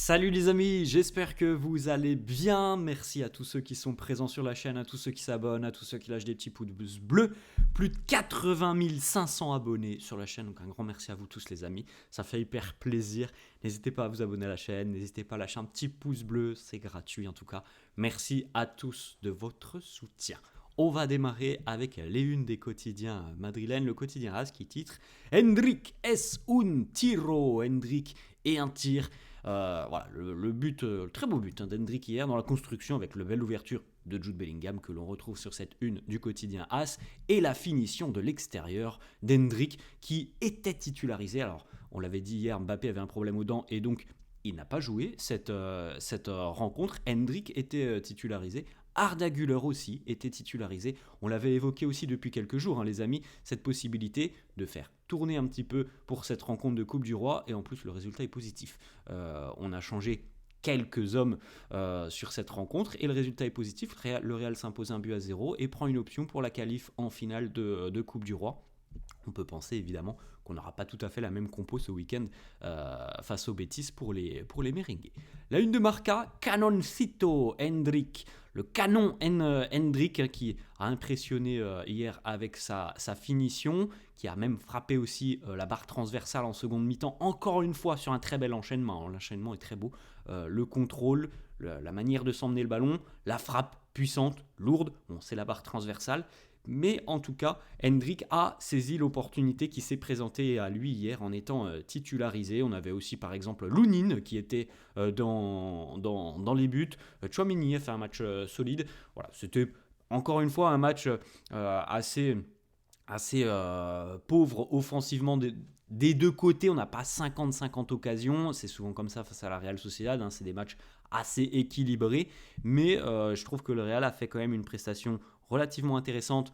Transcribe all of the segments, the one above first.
Salut les amis, j'espère que vous allez bien. Merci à tous ceux qui sont présents sur la chaîne, à tous ceux qui s'abonnent, à tous ceux qui lâchent des petits pouces bleus. Plus de 80 500 abonnés sur la chaîne, donc un grand merci à vous tous les amis. Ça fait hyper plaisir. N'hésitez pas à vous abonner à la chaîne, n'hésitez pas à lâcher un petit pouce bleu, c'est gratuit en tout cas. Merci à tous de votre soutien. On va démarrer avec les unes des quotidiens madrilènes. Le quotidien AS qui titre Hendrik es un tiro. Hendrik et un tir. Voilà, le but, le très beau but d'Hendrik hier dans la construction avec la belle ouverture de Jude Bellingham que l'on retrouve sur cette une du quotidien AS et la finition de l'extérieur d'Hendrik qui était titularisé. Alors, on l'avait dit hier, Mbappé avait un problème aux dents et donc il n'a pas joué cette rencontre. Hendrik était titularisé. Arda Güler aussi était titularisé. On l'avait évoqué aussi depuis quelques jours, les amis, cette possibilité de faire tourner un petit peu pour cette rencontre de Coupe du Roi. Et en plus, le résultat est positif. On a changé quelques hommes sur cette rencontre et le résultat est positif. Le Real s'impose 1-0 et prend une option pour la qualif en finale de Coupe du Roi. On peut penser évidemment qu'on n'aura pas tout à fait la même compo ce week-end face au Betis pour les merengues. La une de Marca, Canoncito Hendrik, le canon Hendrik qui a impressionné hier avec sa finition, qui a même frappé aussi la barre transversale en seconde mi-temps, encore une fois sur un très bel enchaînement. L'enchaînement est très beau. Le contrôle, la manière de s'emmener le ballon, la frappe puissante, lourde, bon, c'est la barre transversale. Mais en tout cas, Hendrik a saisi l'opportunité qui s'est présentée à lui hier en étant titularisé. On avait aussi par exemple Lounine qui était dans les buts. Tchouaméni a fait un match solide. Voilà, c'était encore une fois un match assez pauvre offensivement des deux côtés. On n'a pas 50-50 occasions. C'est souvent comme ça face à la Real Sociedad. C'est des matchs assez équilibrés. Mais je trouve que le Real a fait quand même une prestation relativement intéressante,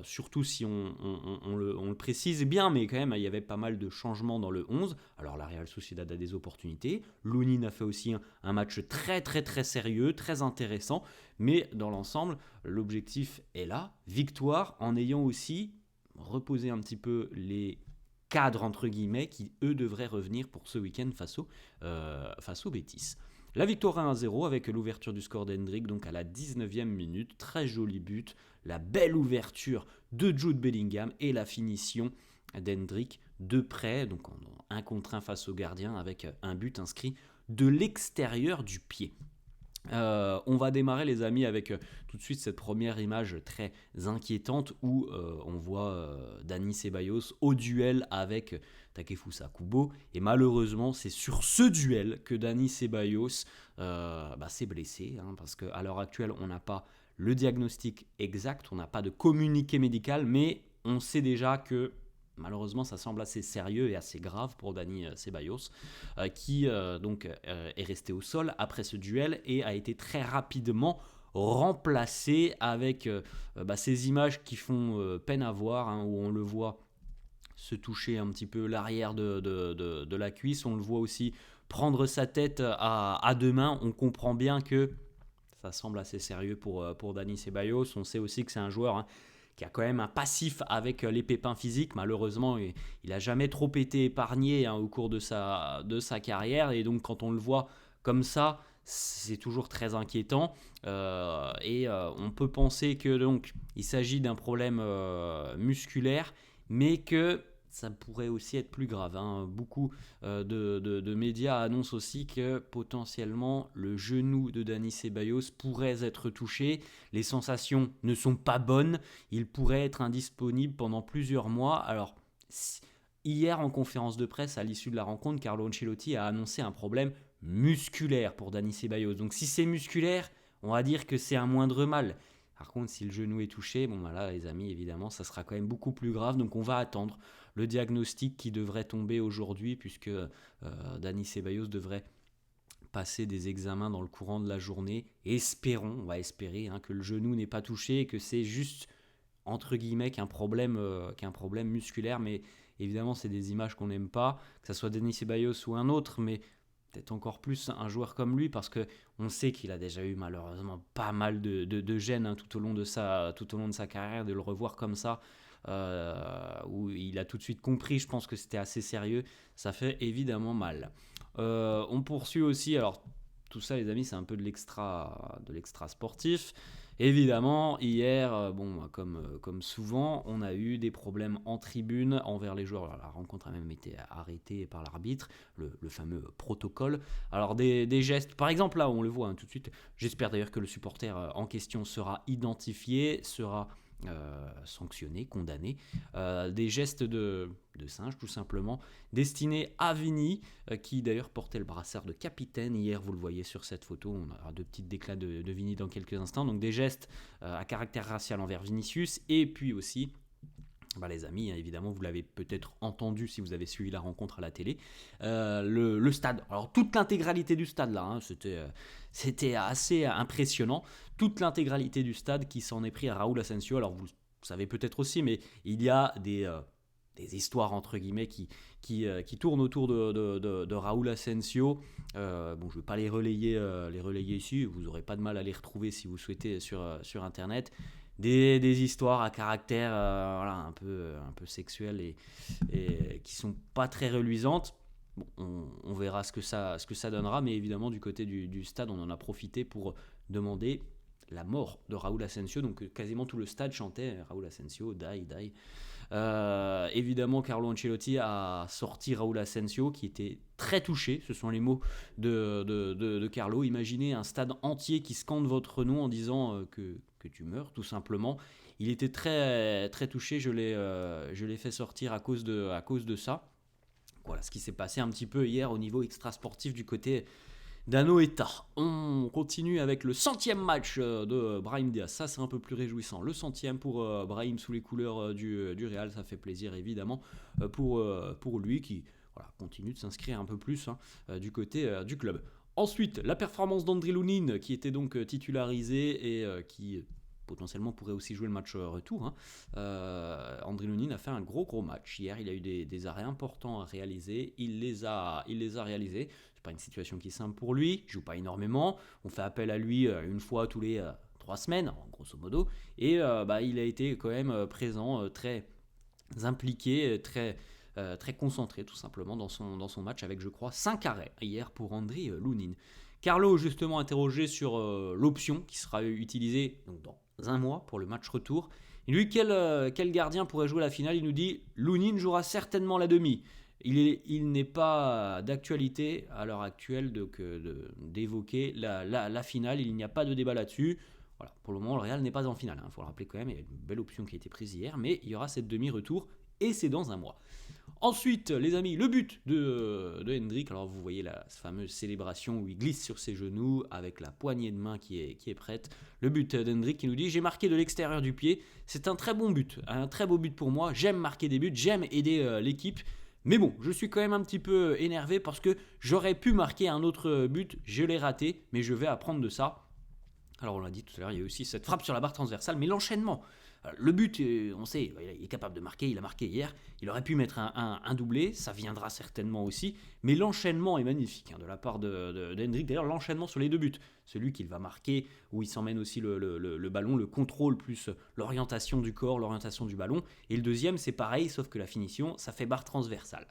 surtout si on le précise bien, mais quand même il y avait pas mal de changements dans le 11. Alors la Real Sociedad a des opportunités, Lounine a fait aussi un match très très très sérieux, très intéressant, mais dans l'ensemble, l'objectif est là, victoire, en ayant aussi reposé un petit peu les cadres entre guillemets qui eux devraient revenir pour ce week-end face au Betis. La victoire 1-0 avec l'ouverture du score d'Hendrik, donc à la 19e minute. Très joli but, la belle ouverture de Jude Bellingham et la finition d'Hendrik de près, donc en 1 contre 1 face au gardien avec un but inscrit de l'extérieur du pied. On va démarrer les amis avec tout de suite cette première image très inquiétante où on voit Dani Ceballos au duel avec Takefusa Kubo et malheureusement c'est sur ce duel que Dani Ceballos s'est blessé parce qu'à l'heure actuelle on n'a pas le diagnostic exact, on n'a pas de communiqué médical mais on sait déjà que malheureusement, ça semble assez sérieux et assez grave pour Dani Ceballos, qui est resté au sol après ce duel et a été très rapidement remplacé avec ces images qui font peine à voir, où on le voit se toucher un petit peu l'arrière de la cuisse, on le voit aussi prendre sa tête à deux mains. On comprend bien que ça semble assez sérieux pour Dani Ceballos. On sait aussi que c'est un joueur qui a quand même un passif avec les pépins physiques. Malheureusement, il n'a jamais trop été épargné au cours de sa carrière. Et donc, quand on le voit comme ça, c'est toujours très inquiétant. On peut penser que donc il s'agit d'un problème musculaire, mais que ça pourrait aussi être plus grave. Beaucoup de médias annoncent aussi que potentiellement le genou de Dani Ceballos pourrait être touché. Les sensations ne sont pas bonnes. Il pourrait être indisponible pendant plusieurs mois. Alors, hier en conférence de presse, à l'issue de la rencontre, Carlo Ancelotti a annoncé un problème musculaire pour Dani Ceballos. Donc si c'est musculaire, on va dire que c'est un moindre mal. Par contre, si le genou est touché, là, les amis, évidemment, ça sera quand même beaucoup plus grave. Donc, on va attendre le diagnostic qui devrait tomber aujourd'hui, puisque Dani Ceballos devrait passer des examens dans le courant de la journée. On va espérer que le genou n'est pas touché et que c'est juste, entre guillemets, qu'un problème musculaire. Mais évidemment, c'est des images qu'on n'aime pas, que ce soit Dani Ceballos ou un autre, mais peut-être encore plus un joueur comme lui parce qu'on sait qu'il a déjà eu malheureusement pas mal de gênes tout au long de sa carrière. De le revoir comme ça où il a tout de suite compris, je pense que c'était assez sérieux, ça fait évidemment mal. On poursuit aussi, alors tout ça les amis c'est un peu de l'extra sportif. Évidemment, hier, comme souvent, on a eu des problèmes en tribune envers les joueurs. Alors, la rencontre a même été arrêtée par l'arbitre, le fameux protocole. Alors des gestes, par exemple là, on le voit tout de suite. J'espère d'ailleurs que le supporter en question sera identifié, sera sanctionné, condamné. Des gestes de singe tout simplement, destinés à Vini, qui d'ailleurs portait le brassard de capitaine. Hier, vous le voyez sur cette photo, on aura deux petites déclats de Vini dans quelques instants. Donc des gestes à caractère racial envers Vinicius, et puis aussi les amis, évidemment, vous l'avez peut-être entendu si vous avez suivi la rencontre à la télé. Le stade, alors toute l'intégralité du stade là, c'était assez impressionnant. Toute l'intégralité du stade qui s'en est pris à Raúl Asensio. Alors vous le savez peut-être aussi, mais il y a des histoires entre guillemets qui tournent autour de Raúl Asensio. Je ne vais pas les relayer ici, vous n'aurez pas de mal à les retrouver si vous souhaitez sur internet. Des histoires à caractère un peu sexuel et qui sont pas très reluisantes. Bon, on verra ce que ça donnera, mais évidemment du côté du stade, on en a profité pour demander la mort de Raúl Asensio. Donc quasiment tout le stade chantait Raúl Asensio, die. Évidemment, Carlo Ancelotti a sorti Raúl Asensio qui était très touché. Ce sont les mots de Carlo. Imaginez un stade entier qui scande votre nom en disant que tu meurs, tout simplement. Il était très, très touché. Je l'ai fait sortir à cause de ça. Voilà ce qui s'est passé un petit peu hier au niveau extrasportif du côté d'Anoeta. On continue avec le 100e match de Brahim Diaz. Ça, c'est un peu plus réjouissant. Le 100e pour Brahim sous les couleurs du Real. Ça fait plaisir, évidemment, pour lui qui continue de s'inscrire un peu plus du côté du club. Ensuite, la performance d'André Lounine, qui était donc titularisé et qui potentiellement pourrait aussi jouer le match retour. André Lounine a fait un gros match. Hier, il a eu des arrêts importants à réaliser. Il les a réalisés. Pas une situation qui est simple pour lui, il joue pas énormément, on fait appel à lui une fois tous les 3 semaines, grosso modo, et il a été quand même présent, très impliqué, très concentré tout simplement dans son match avec, je crois, 5 arrêts hier pour André Lounine. Carlo, justement, interrogé sur l'option qui sera utilisée donc, dans un mois pour le match retour. Et lui, quel gardien pourrait jouer la finale? Il nous dit Lounine jouera certainement la demi. Il n'est pas d'actualité à l'heure actuelle d'évoquer la finale. Il n'y a pas de débat là-dessus. Voilà, pour le moment, le Real n'est pas en finale. Il faut le rappeler quand même, il y a une belle option qui a été prise hier, mais il y aura cette demi-retour et c'est dans un mois. Ensuite, les amis, le but de Hendrik. Alors vous voyez la fameuse célébration où il glisse sur ses genoux avec la poignée de main qui est prête. Le but d'Hendrik qui nous dit « J'ai marqué de l'extérieur du pied. C'est un très bon but, un très beau but pour moi. J'aime marquer des buts, j'aime aider l'équipe. » Mais bon, je suis quand même un petit peu énervé parce que j'aurais pu marquer un autre but, je l'ai raté, mais je vais apprendre de ça. Alors on l'a dit tout à l'heure, il y a aussi cette frappe sur la barre transversale, mais l'enchaînement, le but, on sait, il est capable de marquer, il a marqué hier, il aurait pu mettre un doublé, ça viendra certainement aussi, mais l'enchaînement est magnifique de la part d'Hendrik. D'ailleurs, l'enchaînement sur les deux buts, celui qu'il va marquer, où il s'emmène aussi le ballon, le contrôle plus l'orientation du corps, l'orientation du ballon, et le deuxième c'est pareil, sauf que la finition, ça fait barre transversale.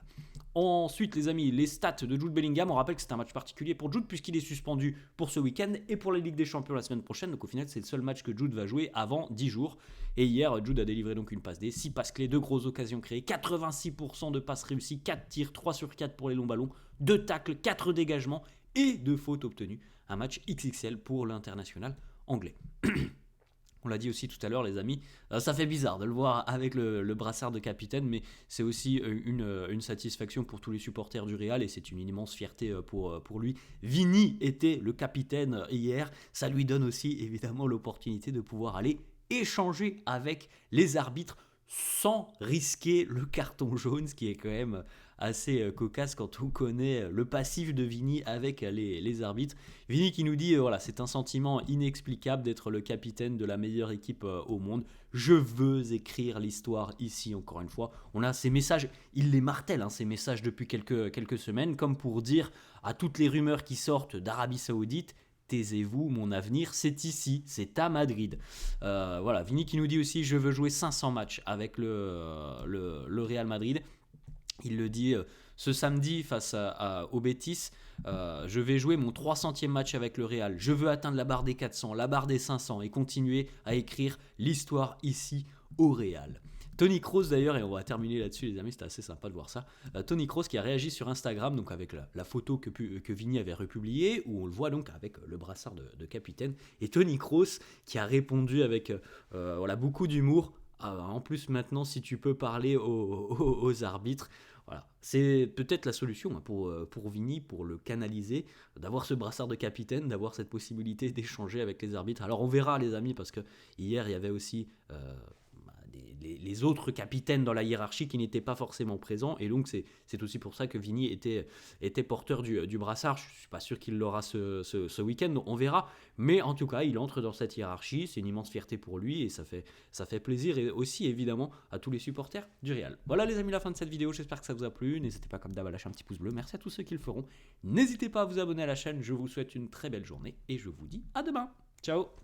Ensuite, les amis, les stats de Jude Bellingham. On rappelle que c'est un match particulier pour Jude puisqu'il est suspendu pour ce week-end et pour la Ligue des Champions la semaine prochaine. Donc au final, c'est le seul match que Jude va jouer avant 10 jours. Et hier, Jude a délivré donc une passe D, 6 passes clés, 2 grosses occasions créées, 86% de passes réussies, 4 tirs, 3 sur 4 pour les longs ballons, 2 tacles, 4 dégagements et 2 fautes obtenues. Un match XXL pour l'international anglais. On l'a dit aussi tout à l'heure, les amis, ça fait bizarre de le voir avec le brassard de capitaine, mais c'est aussi une satisfaction pour tous les supporters du Real et c'est une immense fierté pour lui. Vini était le capitaine hier, ça lui donne aussi évidemment l'opportunité de pouvoir aller échanger avec les arbitres sans risquer le carton jaune, ce qui est quand même assez cocasse quand on connaît le passif de Vini avec les arbitres. Vini qui nous dit voilà, c'est un sentiment inexplicable d'être le capitaine de la meilleure équipe au monde. Je veux écrire l'histoire ici encore une fois. On a ces messages, il les martèle ces messages depuis quelques semaines, comme pour dire à toutes les rumeurs qui sortent d'Arabie Saoudite, taisez-vous, mon avenir, c'est ici, c'est à Madrid. Voilà, Vini qui nous dit aussi, je veux jouer 500 matchs avec le Real Madrid. Il le dit ce samedi face au Betis. Je vais jouer mon 300e match avec le Real. Je veux atteindre la barre des 400, la barre des 500 et continuer à écrire l'histoire ici au Real. Tony Kroos d'ailleurs, et on va terminer là-dessus les amis, c'était assez sympa de voir ça. Tony Kroos qui a réagi sur Instagram, donc avec la photo que Vini avait republiée, où on le voit donc avec le brassard de capitaine. Et Tony Kroos qui a répondu avec voilà, beaucoup d'humour. En plus maintenant, si tu peux parler aux arbitres, voilà. C'est peut-être la solution pour Vini, pour le canaliser, d'avoir ce brassard de capitaine, d'avoir cette possibilité d'échanger avec les arbitres. Alors on verra les amis, parce que hier il y avait aussi les autres capitaines dans la hiérarchie qui n'étaient pas forcément présents, et donc c'est aussi pour ça que Vini était porteur du brassard. Je ne suis pas sûr qu'il l'aura ce week-end, donc on verra, mais en tout cas il entre dans cette hiérarchie, c'est une immense fierté pour lui, et ça fait plaisir, et aussi évidemment à tous les supporters du Real. Voilà les amis, la fin de cette vidéo, j'espère que ça vous a plu, n'hésitez pas comme d'hab à lâcher un petit pouce bleu, merci à tous ceux qui le feront, n'hésitez pas à vous abonner à la chaîne, je vous souhaite une très belle journée, et je vous dis à demain, ciao.